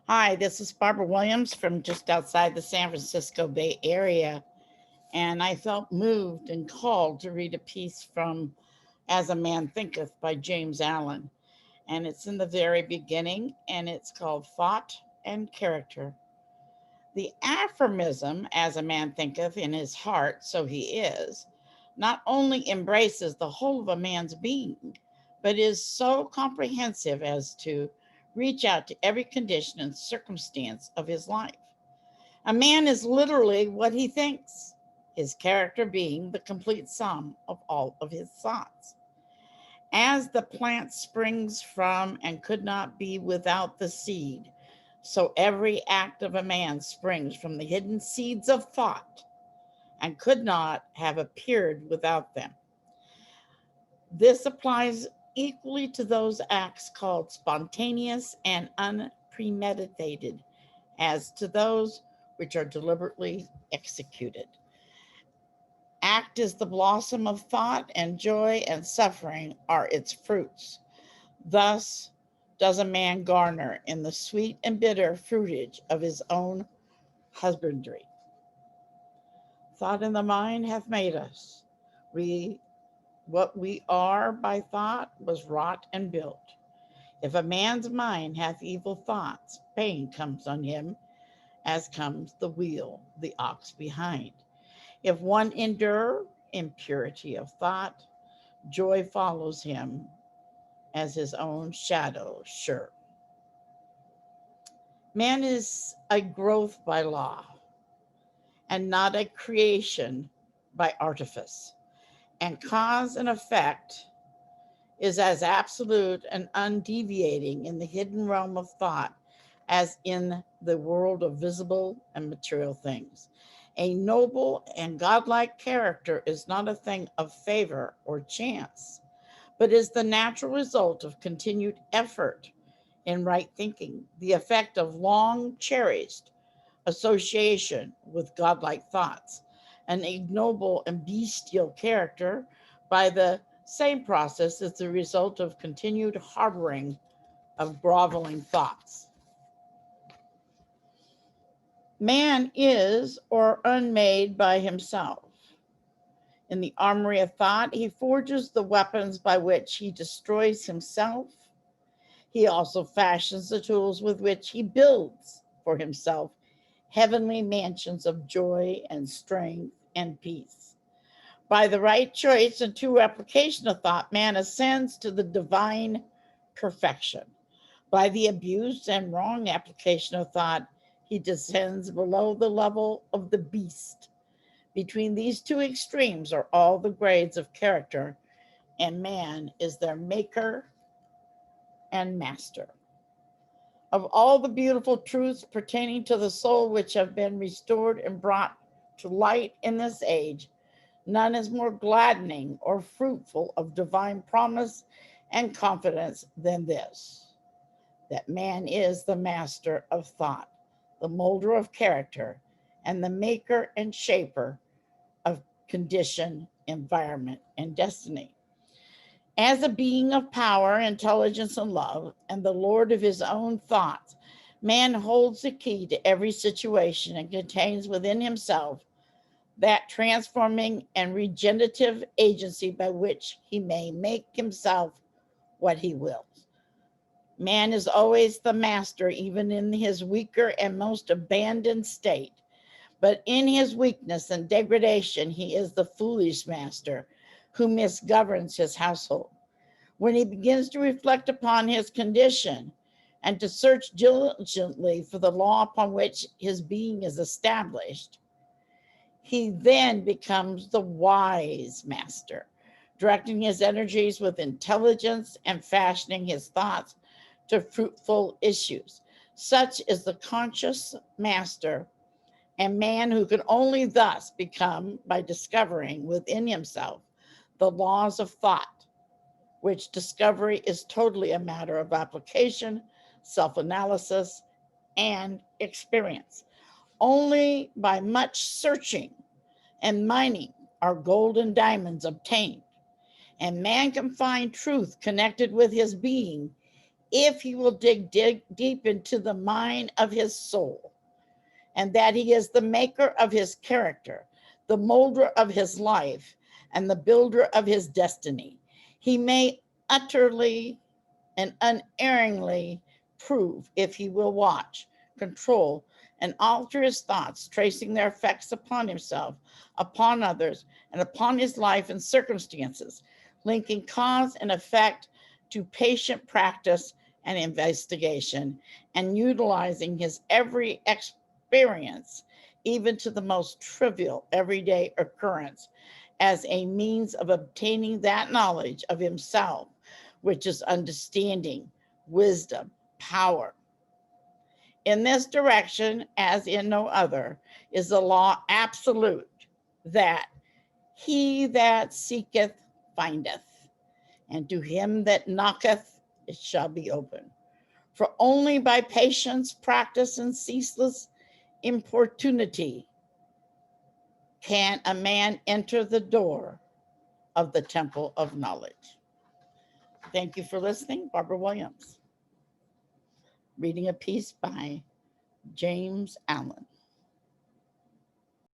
Hi, this is Barbara Williams from just outside the San Francisco Bay Area, and I felt moved and called to read a piece from As a Man Thinketh by James Allen. And it's in the very beginning, and it's called Thought and Character. The aphorism, As a Man Thinketh in his heart, so he is, not only embraces the whole of a man's being, but is so comprehensive as to reach out to every condition and circumstance of his life. A man is literally what he thinks, his character being the complete sum of all of his thoughts. As the plant springs from and could not be without the seed, so every act of a man springs from the hidden seeds of thought and could not have appeared without them. This applies equally to those acts called spontaneous and unpremeditated as to those which are deliberately executed. Act is the blossom of thought, and joy and suffering are its fruits. Thus does a man garner in the sweet and bitter fruitage of his own husbandry. Thought in the mind hath made us. We What we are by thought was wrought and built. If a man's mind hath evil thoughts, pain comes on him, as comes the wheel, the ox behind. If one endure impurity of thought, joy follows him as his own shadow sure. Man is a growth by law, and not a creation by artifice. And cause and effect is as absolute and undeviating in the hidden realm of thought as in the world of visible and material things. A noble and godlike character is not a thing of favor or chance, but is the natural result of continued effort in right thinking, the effect of long cherished association with godlike thoughts. An ignoble and bestial character, by the same process, is the result of continued harboring of groveling thoughts. Man is or unmade by himself. In the armory of thought, he forges the weapons by which he destroys himself. He also fashions the tools with which he builds for himself heavenly mansions of joy and strength and peace. By the right choice and true application of thought, man ascends to the divine perfection. By the abuse and wrong application of thought, he descends below the level of the beast. Between these two extremes are all the grades of character, and man is their maker and master. Of all the beautiful truths pertaining to the soul which have been restored and brought to light in this age, none is more gladdening or fruitful of divine promise and confidence than this, that man is the master of thought, the molder of character, and the maker and shaper of condition, environment, and destiny. As a being of power, intelligence, and love, and the lord of his own thoughts, man holds the key to every situation and contains within himself that transforming and regenerative agency by which he may make himself what he wills. Man is always the master, even in his weaker and most abandoned state. But in his weakness and degradation, he is the foolish master who misgoverns his household. When he begins to reflect upon his condition and to search diligently for the law upon which his being is established, he then becomes the wise master, directing his energies with intelligence and fashioning his thoughts to fruitful issues. Such is the conscious master and man who can only thus become by discovering within himself the laws of thought, which discovery is totally a matter of application, self analysis, and experience. Only by much searching and mining are gold and diamonds obtained, and man can find truth connected with his being if he will dig deep into the mine of his soul, and that he is the maker of his character, the molder of his life, and the builder of his destiny, he may utterly and unerringly prove if he will watch, control, and alter his thoughts, tracing their effects upon himself, upon others, and upon his life and circumstances, linking cause and effect to patient practice and investigation, and utilizing his every experience, even to the most trivial everyday occurrence, as a means of obtaining that knowledge of himself which is understanding, wisdom, power. In this direction, as in no other, is the law absolute that he that seeketh findeth, and to him that knocketh it shall be open. For only by patience, practice, and ceaseless importunity can a man enter the door of the temple of knowledge. Thank you for listening. Barbara Williams. Reading a piece by James Allen.